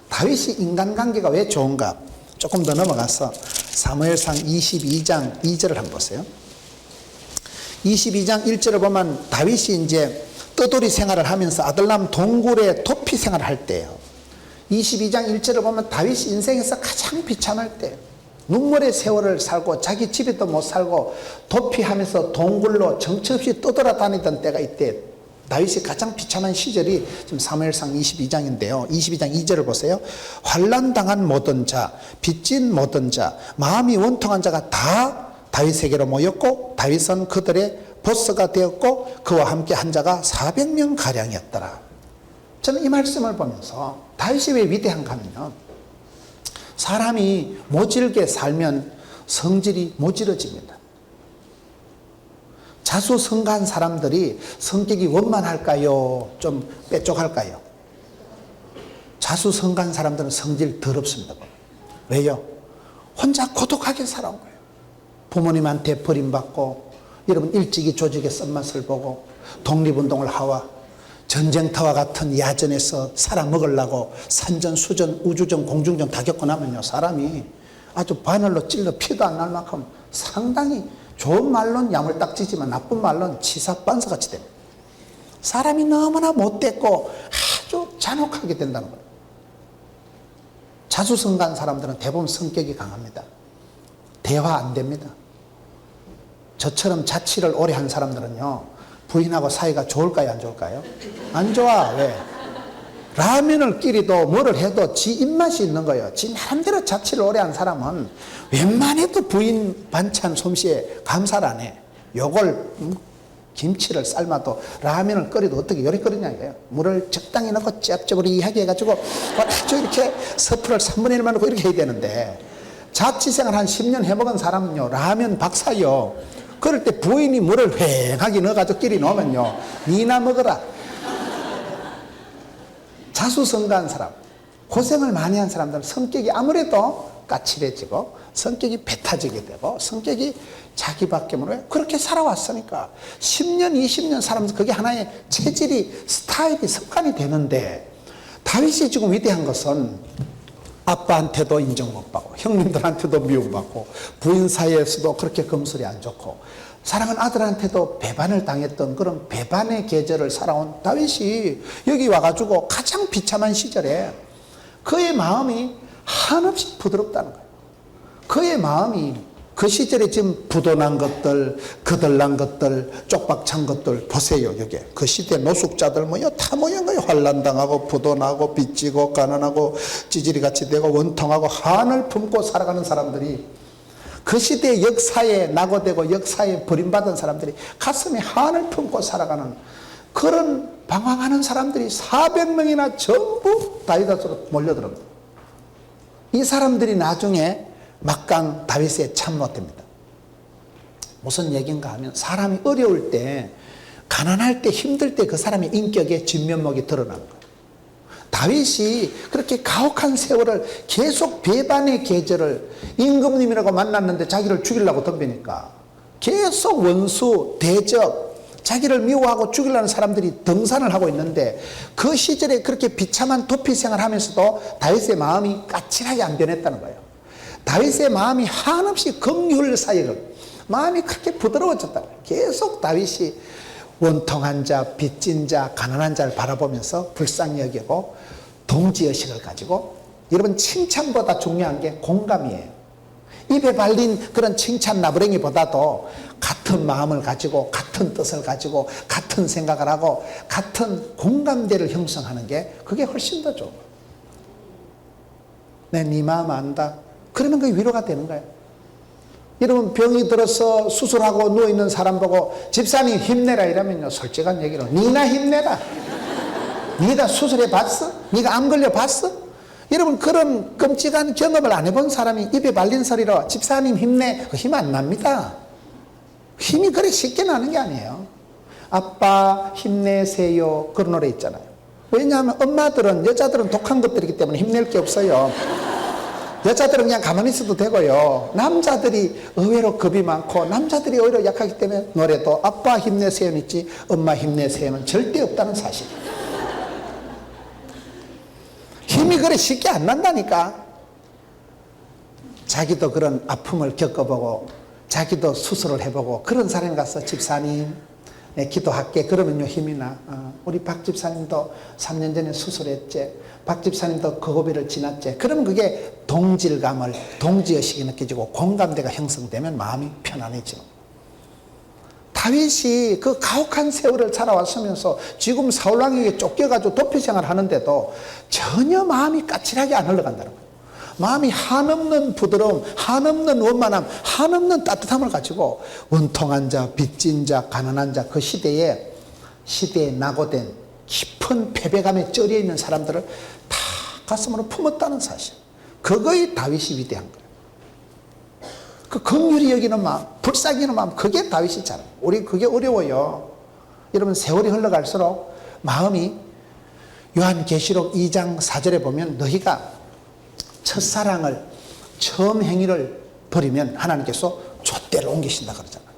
다윗이 인간관계가 왜 좋은가? 조금 더 넘어가서 사무엘상 22장 2절을 한번 보세요. 22장 1절을 보면 다윗이 이제 떠돌이 생활을 하면서 아들람 동굴에 도피 생활을 할 때예요. 22장 1절을 보면 다윗이 인생에서 가장 비참할 때, 눈물의 세월을 살고 자기 집에도 못 살고 도피하면서 동굴로 정처 없이 떠돌아다니던 때가 이때 다윗이 가장 비참한 시절이 지금 사무엘상 22장인데요. 22장 2절을 보세요. 환난당한 모든 자, 빚진 모든 자, 마음이 원통한 자가 다 다윗에게로 모였고 다윗은 그들의 보스가 되었고 그와 함께 한 자가 400명 가량이었더라. 저는 이 말씀을 보면서 다윗이 왜 위대한가 하면요, 사람이 모질게 살면 성질이 모질어집니다. 자수성가한 사람들이 성격이 원만할까요? 좀 빼쪽할까요? 자수성가한 사람들은 성질 더럽습니다. 왜요? 혼자 고독하게 살아온 거예요. 부모님한테 버림받고, 여러분 일찍이 조직의 쓴맛을 보고 독립운동을 하와 전쟁터와 같은 야전에서 살아먹으려고 산전, 수전, 우주전, 공중전 다 겪고 나면요, 사람이 아주 바늘로 찔러 피도 안 날 만큼 상당히 좋은 말로는 야물딱지지만 나쁜 말로는 치사반사같이 됩니다. 사람이 너무나 못됐고 아주 잔혹하게 된다는 거예요. 자수성가한 사람들은 대부분 성격이 강합니다. 대화 안 됩니다. 저처럼 자취를 오래 한 사람들은요, 부인하고 사이가 좋을까요, 안 좋을까요? 안 좋아. 왜? 라면을 끼리도 뭐를 해도 지 입맛이 있는 거예요. 지 나름대로 자취를 오래 한 사람은 웬만해도 부인 반찬 솜씨에 감사를 안 해. 요걸 김치를 삶아도 라면을 끓여도 어떻게 요리 끓이냐 이거예요. 물을 적당히 넣고 짭조리하게 해가지고 아주 이렇게 서프를 3분의 1만 넣고 이렇게 해야 되는데, 자취생활 한 10년 해먹은 사람은요, 라면 박사요. 그럴 때 부인이 물을 휑하게 넣어가지고 끼리 놓으면요, 니나 먹어라. 자수성가한 사람, 고생을 많이 한 사람들은 성격이 아무래도 까칠해지고 성격이 배타지게 되고 성격이 자기밖에 모르고 그렇게 살아왔으니까 10년 20년 살면서 그게 하나의 체질이, 스타일이, 습관이 되는데, 다윗이 지금 위대한 것은 아빠한테도 인정 못 받고 형님들한테도 미움받고 부인 사이에서도 그렇게 금술이 안 좋고 사랑하는 아들한테도 배반을 당했던 그런 배반의 계절을 살아온 다윗이 여기 와가지고 가장 비참한 시절에 그의 마음이 한없이 부드럽다는 거예요. 그의 마음이 그 시절에 지금 부도난 것들, 거들난 것들, 쪽박찬 것들 보세요. 여기 그 시대 노숙자들 다 모인 거예요. 환난당하고 부도나고 빚지고 가난하고 찌질이같이 되고 원통하고 한을 품고 살아가는 사람들이 그 시대의 역사에 낙오되고 역사에 버림받은 사람들이 가슴에 한을 품고 살아가는 그런 방황하는 사람들이 400명이나 전부 다윗 앞으로 몰려들었습니다. 이 사람들이 나중에 막강 다윗의 참모됩니다. 무슨 얘기인가 하면 사람이 어려울 때, 가난할 때, 힘들 때 그 사람의 인격의 진면목이 드러나는 거예요. 다윗이 그렇게 가혹한 세월을 계속 배반의 계절을, 임금님이라고 만났는데 자기를 죽이려고 덤비니까 계속 원수, 대적, 자기를 미워하고 죽이려는 사람들이 등산을 하고 있는데, 그 시절에 그렇게 비참한 도피 생활하면서도 다윗의 마음이 까칠하게 안 변했다는 거예요. 다윗의 마음이 한없이 긍휼 사역을, 마음이 그렇게 부드러워졌다. 계속 다윗이 원통한 자, 빚진 자, 가난한 자를 바라보면서 불쌍히 여기고 동지의식을 가지고, 여러분 칭찬보다 중요한 게 공감이에요. 입에 발린 그런 칭찬 나부랭이보다도 같은 마음을 가지고 같은 뜻을 가지고 같은 생각을 하고 같은 공감대를 형성하는 게, 그게 훨씬 더 좋아요. 내 네 마음 안다. 그러면 그게 위로가 되는 거예요. 여러분 병이 들어서 수술하고 누워있는 사람 보고 집사님 힘내라 이러면요, 솔직한 얘기로 니나 힘내라. 니가 수술해 봤어? 니가 암 걸려 봤어? 여러분 그런 끔찍한 경험을 안 해본 사람이 입에 발린 소리로 집사님 힘내, 그 힘 안 납니다. 힘이 그렇게 쉽게 나는 게 아니에요. 아빠 힘내세요, 그런 노래 있잖아요. 왜냐하면 엄마들은, 여자들은 독한 것들이기 때문에 힘낼 게 없어요. 여자들은 그냥 가만히 있어도 되고요, 남자들이 의외로 겁이 많고 남자들이 오히려 약하기 때문에 노래도 아빠 힘내세요는 있지 엄마 힘내세요는 절대 없다는 사실. 힘이 그래 쉽게 안 난다니까. 자기도 그런 아픔을 겪어보고 자기도 수술을 해보고 그런 사람이 가서 집사님 네, 기도할게 그러면요 힘이 나. 우리 박 집사님도 3년 전에 수술했지, 박 집사님도 그 고비를 지났지. 그러면 그게 동질감을, 동지의식이 느껴지고 공감대가 형성되면 마음이 편안해지는. 다윗이 그 가혹한 세월을 살아왔으면서 지금 사울왕에게 쫓겨가지고 도피생활을 하는데도 전혀 마음이 까칠하게 안 흘러간다는 거예요. 마음이 한없는 부드러움, 한없는 원만함, 한없는 따뜻함을 가지고 원통한 자, 빚진 자, 가난한 자, 그 시대에 낙오된 깊은 패배감에 쩔여 있는 사람들을 다 가슴으로 품었다는 사실. 그거의 다윗이 위대한 거예요. 그 긍휼히 여기는 마음, 불쌍히 여기는 마음, 그게 다윗이 잘. 우리 그게 어려워요. 여러분 세월이 흘러갈수록 마음이, 요한계시록 2장 4절에 보면 너희가 첫사랑을, 처음 행위를 버리면 하나님께서 촛대를 옮기신다 그러잖아요.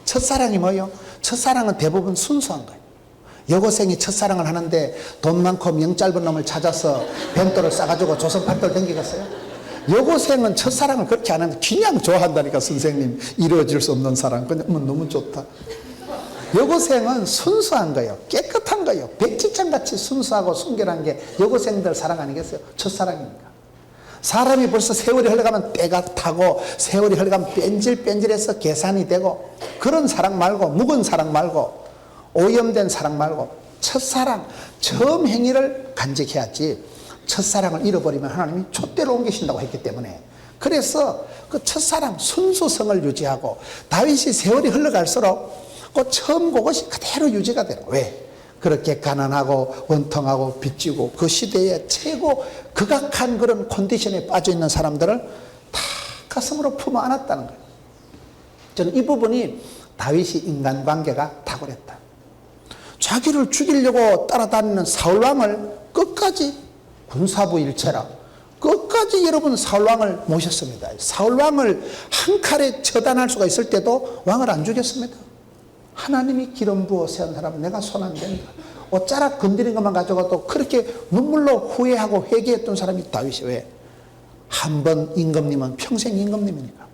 첫사랑이 뭐예요? 첫사랑은 대부분 순수한 거예요. 여고생이 첫사랑을 하는데 돈 많고 명 짧은 놈을 찾아서 벤또를 싸가지고 조선 팔도를 댕기겠어요? 여고생은 첫사랑을 그렇게 안 하는데 그냥 좋아한다니까. 선생님 이루어질 수 없는 사랑, 그냥 너무 좋다. 여고생은 순수한 거예요. 깨끗한 거예요. 백지장같이 순수하고 순결한 게 여고생들 사랑 아니겠어요? 첫사랑이니까. 사람이 벌써 세월이 흘러가면 때가 타고 세월이 흘러가면 뺀질뺀질해서 계산이 되고, 그런 사랑 말고, 묵은 사랑 말고, 오염된 사랑 말고 첫사랑, 처음 행위를 간직해야지. 첫사랑을 잃어버리면 하나님이 촛대를 옮기신다고 했기 때문에, 그래서 그 첫사랑 순수성을 유지하고, 다윗이 세월이 흘러갈수록 그 처음 그것이 그대로 유지가 되는 거예요. 왜? 그렇게 가난하고 원통하고 빚지고 그 시대에 최고 극악한 그런 컨디션에 빠져 있는 사람들을 다 가슴으로 품어 안았다는 거예요. 저는 이 부분이 다윗이 인간관계가 탁월했다. 자기를 죽이려고 따라다니는 사울왕을 끝까지, 군사부 일체라 끝까지 여러분 사울왕을 모셨습니다. 사울왕을 한 칼에 처단할 수가 있을 때도 왕을 안 죽였습니다. 하나님이 기름 부어 세운 사람은 내가 손 안 댄다. 옷자락 건드린 것만 가져가도 그렇게 눈물로 후회하고 회개했던 사람이 다윗이. 왜? 한 번 임금님은 평생 임금님이니까.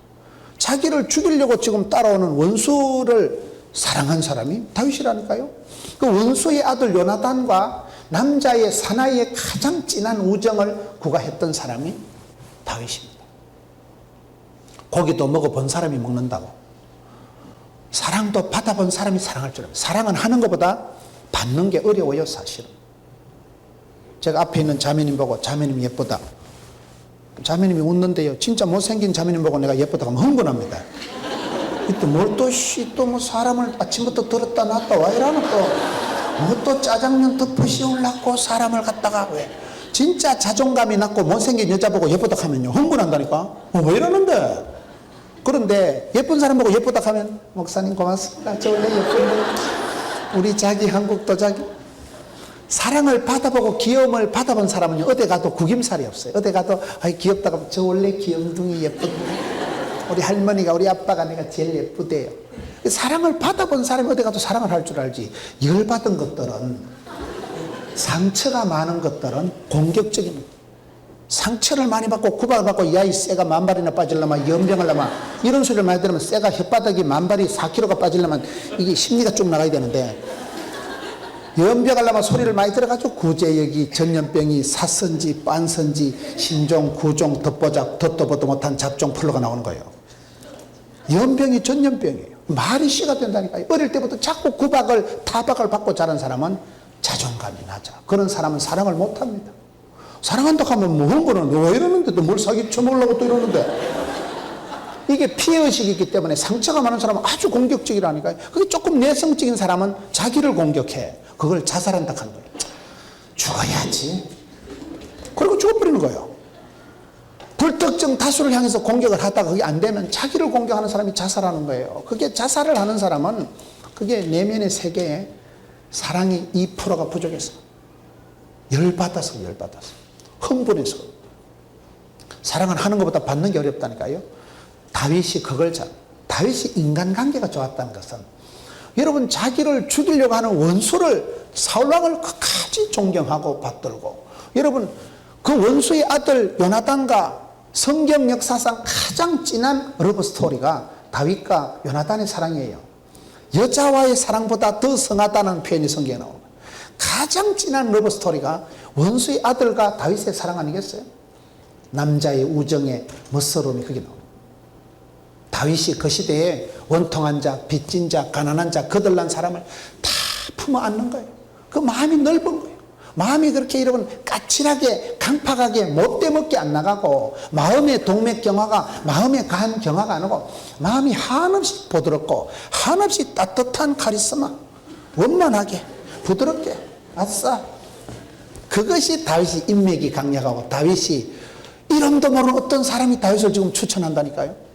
자기를 죽이려고 지금 따라오는 원수를 사랑한 사람이 다윗이라니까요. 그 원수의 아들 요나단과 남자의 사나이의 가장 진한 우정을 구가했던 사람이 다윗입니다. 고기도 먹어본 사람이 먹는다고. 사랑도 받아본 사람이 사랑할 줄 압니다. 사랑은 하는 것보다 받는 게 어려워요, 사실은. 제가 앞에 있는 자매님 보고 자매님 예쁘다. 자매님이 웃는데요. 진짜 못생긴 자매님 보고 내가 예쁘다고 하면 흥분합니다. 이때 뭘 또 뭐 사람을 아침부터 들었다 놨다 와 이러는 뭐 또 짜장면 덮으시올라고 사람을 갖다가 왜 진짜 자존감이 낮고 못생긴 여자 보고 예쁘다 하면요 흥분한다니까. 왜 이러는데? 그런데 예쁜 사람 보고 예쁘다 하면 목사님 고맙습니다. 저 원래 예쁜데 우리 자기 한국도 자기 사랑을 받아보고 귀여움을 받아본 사람은 어디 가도 구김살이 없어요. 어디 가도 아이 귀엽다고 저 원래 귀염둥이 예쁜 우리 할머니가 우리 아빠가 내가 제일 예쁘대요. 사랑을 받아본 사람이 어디 가도 사랑을 할 줄 알지. 열받은 것들은 상처가 많은 것들은 공격적인 상처를 많이 받고 구박을 받고 야 이 쇠가 만발이나 빠질라마 연병을라마 이런 소리를 많이 들으면 쇠가 혓바닥이 만발이 4kg가 빠질라면 이게 심리가 쭉 나가야 되는데 연병하려면 소리를 많이 들어가지고 구제역이 전염병이 사선지 빤선지 신종 구종 덧보작 덧도 보도 못한 잡종 플러가 나오는 거예요. 연병이 전염병이에요. 말이 씨가 된다니까요. 어릴 때부터 자꾸 구박을 타박을 받고 자란 사람은 자존감이 낮아. 그런 사람은 사랑을 못합니다. 사랑한다고 하면 뭐 흥분은 왜 이러는데 또 뭘 사기 쳐먹으려고 또 이러는데 이게 피해의식이기 때문에 상처가 많은 사람은 아주 공격적이라니까요. 그게 조금 내성적인 사람은 자기를 공격해. 그걸 자살한다 하는 거예요. 죽어야지. 그리고 죽어버리는 거예요. 불특정 다수를 향해서 공격을 하다가 그게 안 되면 자기를 공격하는 사람이 자살하는 거예요. 그게 자살을 하는 사람은 그게 내면의 세계에 사랑이 2%가 부족해서 열받아서 흥분해서 사랑을 하는 것보다 받는 게 어렵다니까요. 다윗이 그걸 다윗이 인간관계가 좋았다는 것은 여러분 자기를 죽이려고 하는 원수를 사울왕을 끝까지 존경하고 받들고 여러분 그 원수의 아들 요나단과 성경 역사상 가장 진한 러브 스토리가 다윗과 요나단의 사랑이에요. 여자와의 사랑보다 더 성하다는 표현이 성경에 나옵니다. 가장 진한 러브 스토리가 원수의 아들과 다윗의 사랑 아니겠어요? 남자의 우정의 멋스러움이 거기 나옵니다. 다윗이 그 시대에 원통한 자, 빚진 자, 가난한 자, 거들난 사람을 다 품어 안는 거예요. 그 마음이 넓은 거예요. 마음이 그렇게 여러분 까칠하게 강팍하게 못되먹게 안 나가고 마음의 동맥경화가 마음의 간 경화가 안 오고 마음이 한없이 부드럽고 한없이 따뜻한 카리스마 원만하게 부드럽게 아싸 그것이 다윗이 인맥이 강력하고 다윗이 이름도 모르는 어떤 사람이 다윗을 지금 추천한다니까요.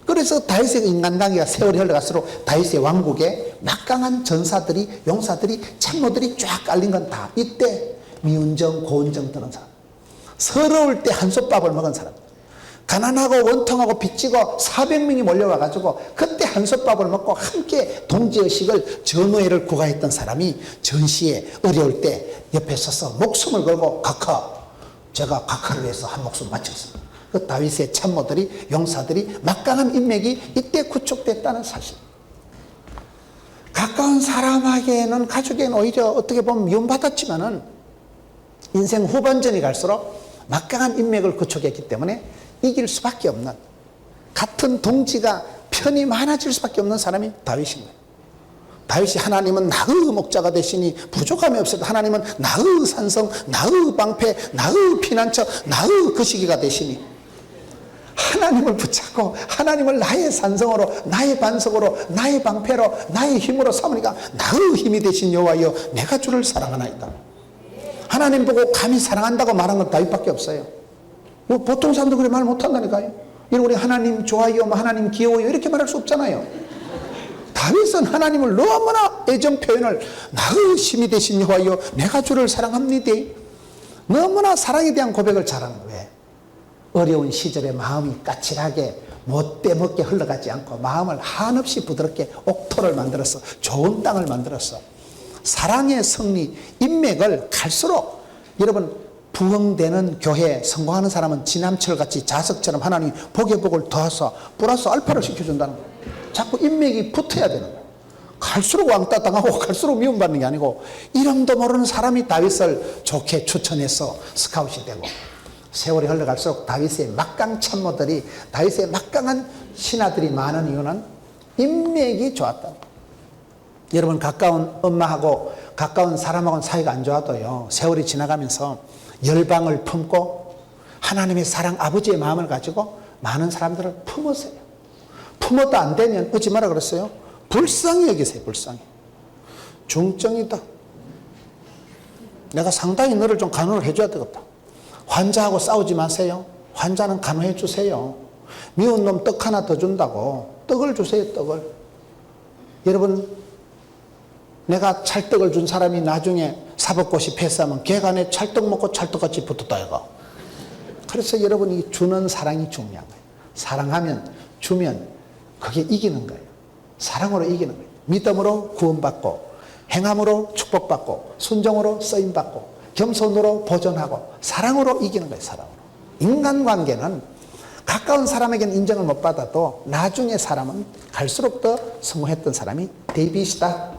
그래서 다윗의 인간관계가 세월이 흘러갈수록 다윗의 왕국에 막강한 전사들이 용사들이 참모들이 쫙 깔린 건 다 이때 미운정 고운정 드는 사람 서러울 때 한솥밥을 먹은 사람 가난하고 원통하고 빚지고 400명이 몰려와가지고 그때 한솥밥을 먹고 함께 동지의식을 전우회를 구가했던 사람이 전시에 어려울 때 옆에 서서 목숨을 걸고 제가 각하를 위해서 한 목숨 바쳤습니다. 그 다윗의 참모들이 용사들이 막강한 인맥이 이때 구축됐다는 사실. 가까운 사람에게는 가족에게는 오히려 어떻게 보면 미움받았지만은 인생 후반전이 갈수록 막강한 인맥을 구축했기 때문에 이길 수밖에 없는 같은 동지가 편이 많아질 수밖에 없는 사람이 다윗인 거예요. 다윗이 하나님은 나의 목자가 되시니 부족함이 없어도 하나님은 나의 산성, 나의 방패, 나의 피난처, 나의 거시기가 되시니 하나님을 붙잡고 하나님을 나의 산성으로 나의 반석으로 나의 방패로 나의 힘으로 삼으니까 나의 힘이 되신 여호와여 내가 주를 사랑하나이다. 하나님 보고 감히 사랑한다고 말한 건 다윗밖에 없어요. 뭐 보통 사람도 그렇게 말 못한다니까요. 우리 하나님 좋아요, 하나님 귀여워요 이렇게 말할 수 없잖아요. 다윗은 하나님을 너무나 애정 표현을 나의 힘이 되신 여호와여 내가 주를 사랑합니다. 너무나 사랑에 대한 고백을 잘하는 거예요. 어려운 시절에 마음이 까칠하게 못되먹게 흘러가지 않고 마음을 한없이 부드럽게 옥토를 만들어서 좋은 땅을 만들어서 사랑의 승리, 인맥을 갈수록 여러분 부흥되는 교회 성공하는 사람은 지남철같이 자석처럼 하나님 복의 복을 더해서 플러스 알파를 시켜준다는 거예요. 자꾸 인맥이 붙어야 되는 거예요. 갈수록 왕따 당하고 갈수록 미움받는 게 아니고 이름도 모르는 사람이 다윗을 좋게 추천해서 스카웃이 되고 세월이 흘러갈수록 다윗의 막강 참모들이 다윗의 막강한 신하들이 많은 이유는 인맥이 좋았다. 여러분 가까운 엄마하고 가까운 사람하고는 사이가 안 좋아도요 세월이 지나가면서 열방을 품고 하나님의 사랑 아버지의 마음을 가지고 많은 사람들을 품으세요. 품어도 안 되면 어찌 마라 그랬어요? 불쌍히 여기세요. 불쌍히. 중증이다. 내가 상당히 너를 좀 간호를 해줘야 되겠다. 환자하고 싸우지 마세요. 환자는 간호해 주세요. 미운 놈 떡 하나 더 준다고 떡을 주세요. 떡을. 여러분, 내가 찰떡을 준 사람이 나중에 사법고시 패스하면 걔가 내 찰떡 먹고 찰떡같이 붙었다 이거. 그래서 여러분이 주는 사랑이 중요한 거예요. 사랑하면, 주면 그게 이기는 거예요. 사랑으로 이기는 거예요. 믿음으로 구원받고, 행함으로 축복받고, 순종으로 쓰임받고, 겸손으로 보존하고, 사랑으로 이기는 거예요. 사랑으로. 인간관계는 가까운 사람에게는 인정을 못 받아도 나중에 사람은 갈수록 더 성공했던 사람이 데이빗이다.